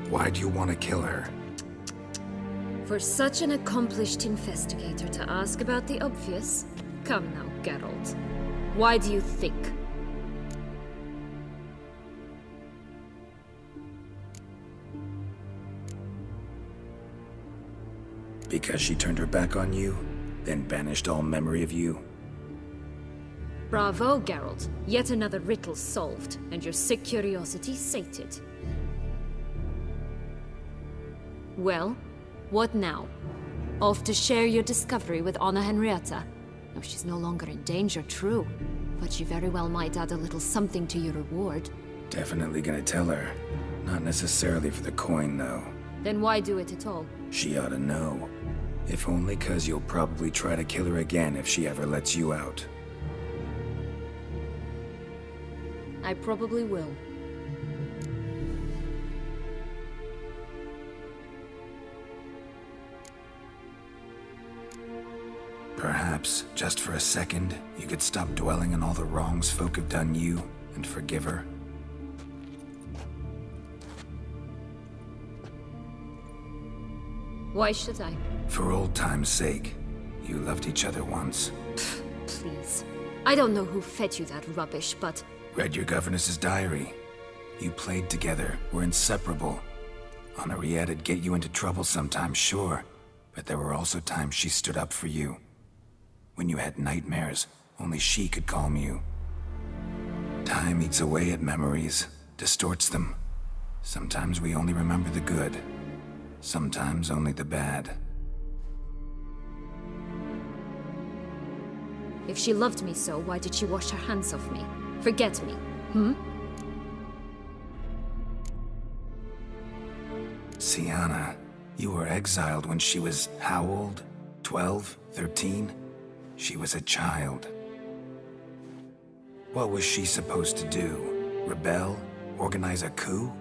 Why do you want to kill her? For such an accomplished investigator to ask about the obvious? Come now, Geralt. Why do you think? Because she turned her back on you, then banished all memory of you? Bravo, Geralt. Yet another riddle solved, and your sick curiosity sated. Well, what now? Off to share your discovery with Anna Henrietta? No, she's no longer in danger, true. But she very well might add a little something to your reward. Definitely gonna tell her. Not necessarily for the coin, though. Then why do it at all? She ought to know. If only 'cause you'll probably try to kill her again if she ever lets you out. I probably will. Perhaps, just for a second, you could stop dwelling on all the wrongs folk have done you, and forgive her. Why should I? For old time's sake. You loved each other once. Please. I don't know who fed you that rubbish, but... Read your governess's diary. You played together, were inseparable. Henriette'd get you into trouble sometimes, sure. But there were also times she stood up for you. When you had nightmares, only she could calm you. Time eats away at memories, distorts them. Sometimes we only remember the good. Sometimes only the bad. If she loved me so, why did she wash her hands off me? Forget me, hmm? Syanna, you were exiled when she was how old? 12? 13? She was a child. What was she supposed to do? Rebel? Organize a coup?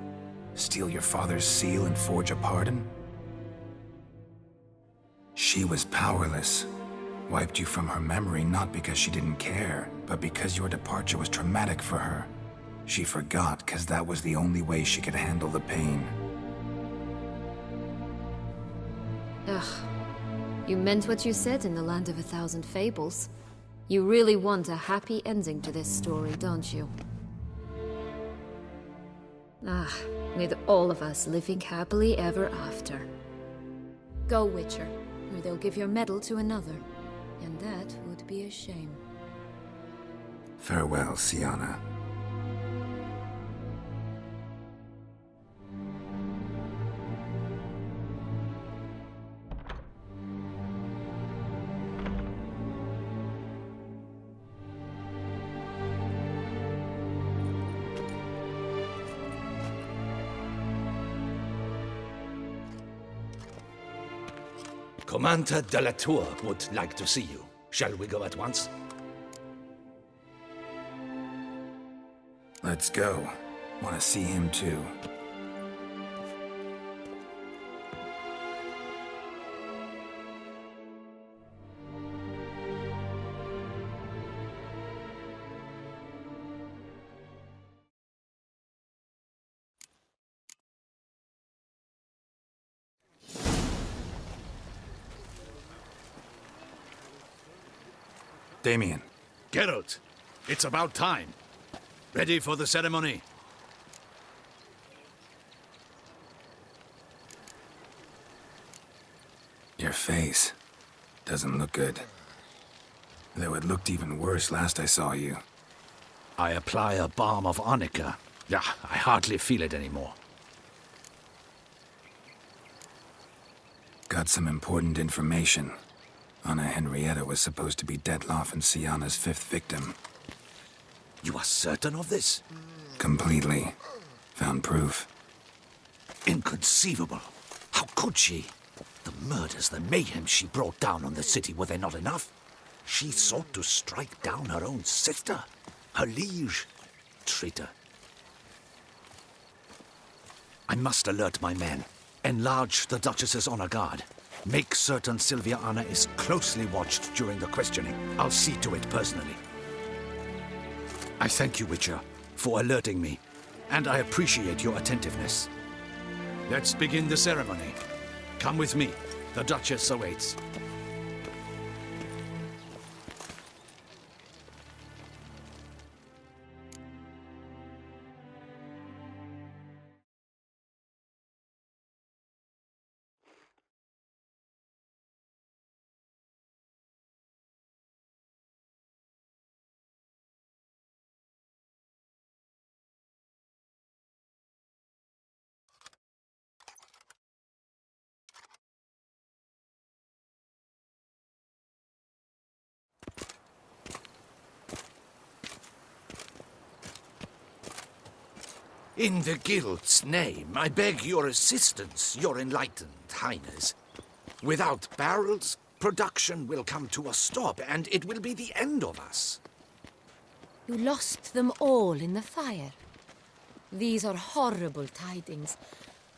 Steal your father's seal and forge a pardon? She was powerless. Wiped you from her memory not because she didn't care, but because your departure was traumatic for her. She forgot because that was the only way she could handle the pain. Ugh. You meant what you said in the Land of a Thousand Fables. You really want a happy ending to this story, don't you? Ah, with all of us living happily ever after. Go, Witcher, or they'll give your medal to another. And that would be a shame. Farewell, Syanna. Commander de la Tour would like to see you. Shall we go at once? Let's go. Want to see him too. Damien. Geralt, it's about time. Ready for the ceremony? Your face doesn't look good. Though it looked even worse last I saw you. I apply a balm of arnica. Yeah, I hardly feel it anymore. Got some important information. Anna Henrietta was supposed to be Detloff and Syanna's 5th victim. You are certain of this? Completely. Found proof. Inconceivable. How could she? The murders, the mayhem she brought down on the city, were they not enough? She sought to strike down her own sister, her liege. Traitor. I must alert my men. Enlarge the Duchess's honor guard. Make certain Sylvia Anna is closely watched during the questioning. I'll see to it personally. I thank you, Witcher, for alerting me, and I appreciate your attentiveness. Let's begin the ceremony. Come with me. The Duchess awaits. In the Guild's name, I beg your assistance, your enlightened highness. Without barrels, production will come to a stop, and it will be the end of us. You lost them all in the fire. These are horrible tidings.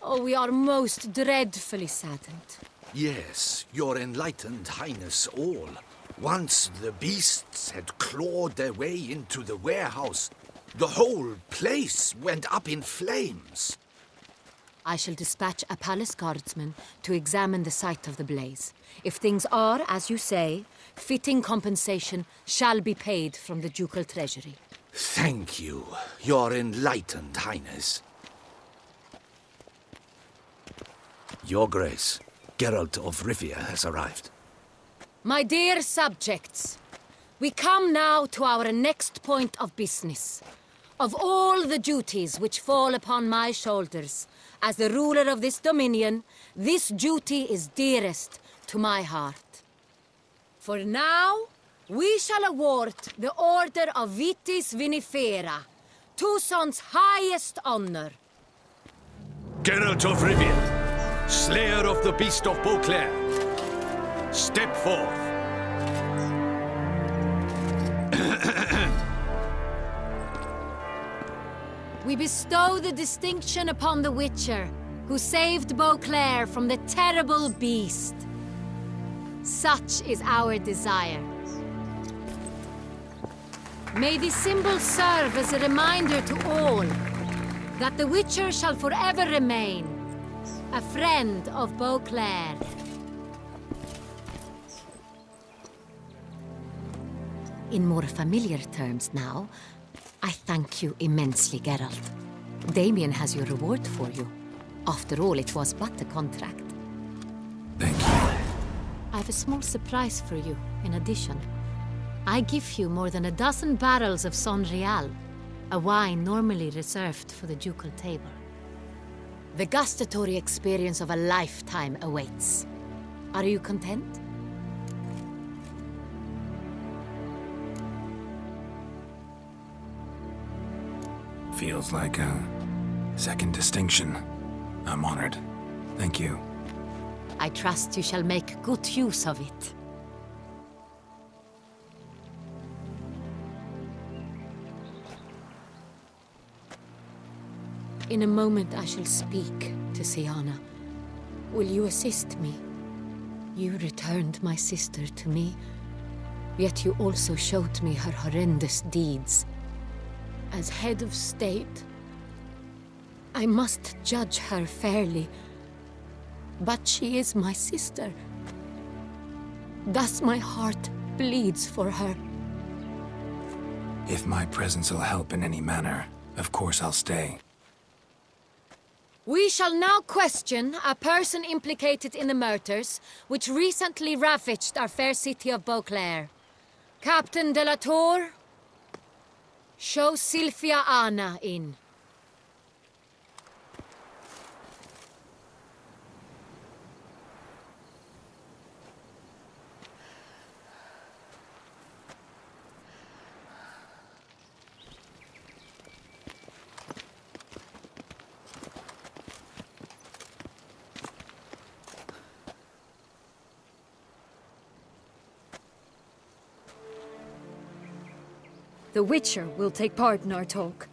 Oh, we are most dreadfully saddened. Yes, your enlightened highness all. Once the beasts had clawed their way into the warehouse, the whole place went up in flames. I shall dispatch a palace guardsman to examine the site of the blaze. If things are, as you say, fitting compensation shall be paid from the ducal treasury. Thank you, your enlightened highness. Your Grace, Geralt of Rivia has arrived. My dear subjects, we come now to our next point of business. Of all the duties which fall upon my shoulders, as the ruler of this dominion, this duty is dearest to my heart. For now, we shall award the Order of Vitis Vinifera, Tucson's highest honor. Geralt of Rivia, Slayer of the Beast of Beauclair, step forth. We bestow the distinction upon the Witcher, who saved Beauclair from the terrible beast. Such is our desire. May this symbol serve as a reminder to all that the Witcher shall forever remain a friend of Beauclair. In more familiar terms now, I thank you immensely, Geralt. Damien has your reward for you. After all, it was but a contract. Thank you. I have a small surprise for you, in addition. I give you more than a dozen barrels of Son Real, a wine normally reserved for the ducal table. The gustatory experience of a lifetime awaits. Are you content? Feels like a second distinction. I'm honored. Thank you. I trust you shall make good use of it. In a moment I shall speak to Syanna. Will you assist me? You returned my sister to me, yet you also showed me her horrendous deeds. As head of state, I must judge her fairly. But she is my sister. Thus my heart bleeds for her. If my presence will help in any manner, of course I'll stay. We shall now question a person implicated in the murders which recently ravaged our fair city of Beauclair. Captain de la Tour, show Sylvia Anna in. The Witcher will take part in our talk.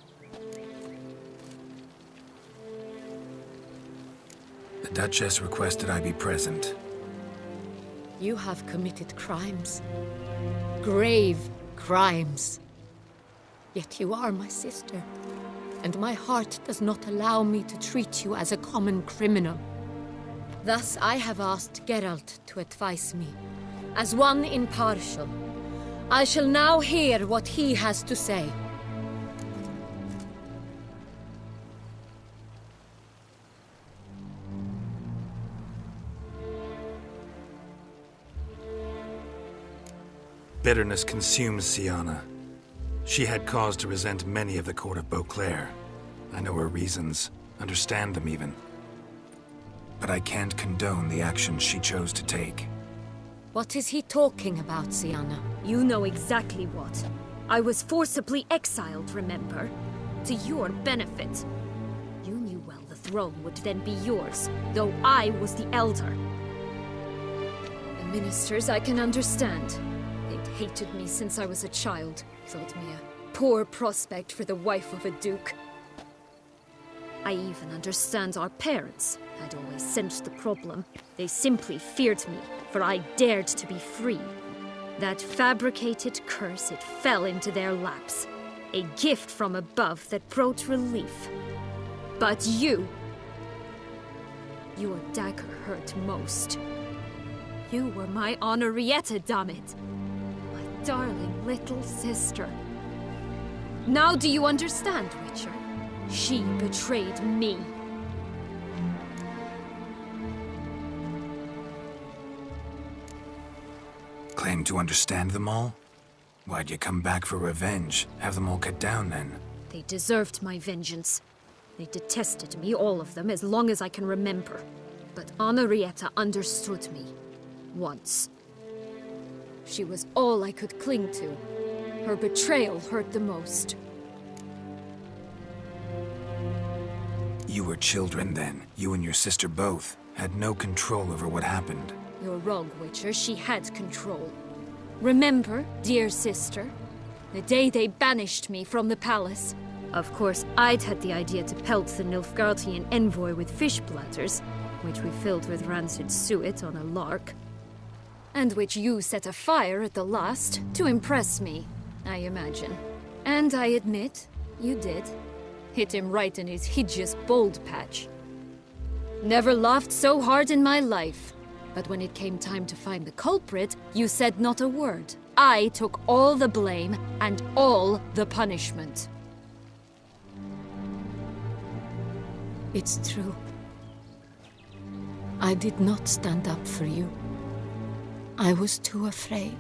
The Duchess requested I be present. You have committed crimes. Grave crimes. Yet you are my sister. and my heart does not allow me to treat you as a common criminal. Thus I have asked Geralt to advise me, as one impartial. I shall now hear what he has to say. Bitterness consumes Sienna. She had cause to resent many of the court of Beauclair. I know her reasons, understand them even. But I can't condone the actions she chose to take. What is he talking about, Sienna? You know exactly what. I was forcibly exiled, remember? To your benefit. You knew well the throne would then be yours, though I was the elder. The ministers I can understand. They'd hated me since I was a child, thought me a poor prospect for the wife of a duke. I even understand our parents had always sensed the problem. They simply feared me, for I dared to be free. That fabricated curse, it fell into their laps. A gift from above that brought relief. But you... Your dagger hurt most. You were my Henrietta, dammit. My darling little sister. Now do you understand, Witcher? She betrayed me. Claim to understand them all? Why'd you come back for revenge? Have them all cut down then? They deserved my vengeance. They detested me, all of them, as long as I can remember. But Henrietta understood me. Once. She was all I could cling to. Her betrayal hurt the most. You were children then. You and your sister both had no control over what happened. You're wrong, Witcher. She had control. Remember, dear sister? The day they banished me from the palace. Of course, I'd had the idea to pelt the Nilfgaardian envoy with fish bladders, which we filled with rancid suet on a lark. And which you set afire at the last, to impress me, I imagine. And I admit, you did. Hit him right in his hideous bald patch. Never laughed so hard in my life. But when it came time to find the culprit, you said not a word. I took all the blame and all the punishment. It's true. I did not stand up for you. I was too afraid.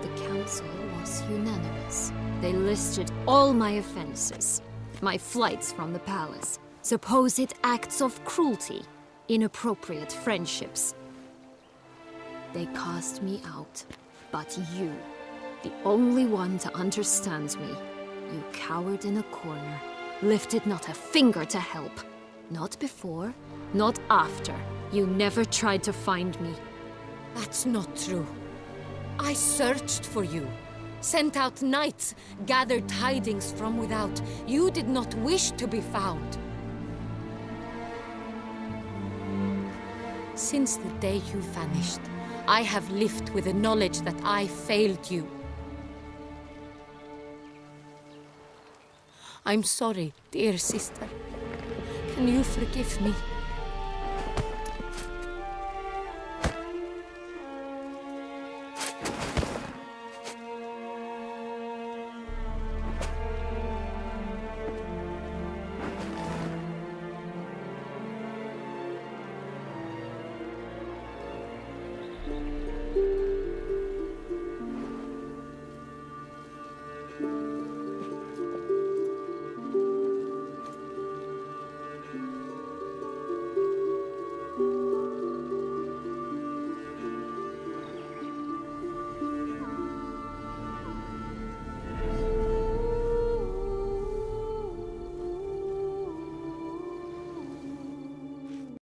The council was unanimous. They listed all my offenses. My flights from the palace. Supposed acts of cruelty. Inappropriate friendships. They cast me out. But you, the only one to understand me, you cowered in a corner, lifted not a finger to help. Not before, not after. You never tried to find me. That's not true. I searched for you. Sent out knights, gathered tidings from without. You did not wish to be found. Since the day you vanished, I have lived with the knowledge that I failed you. I'm sorry, dear sister. Can you forgive me?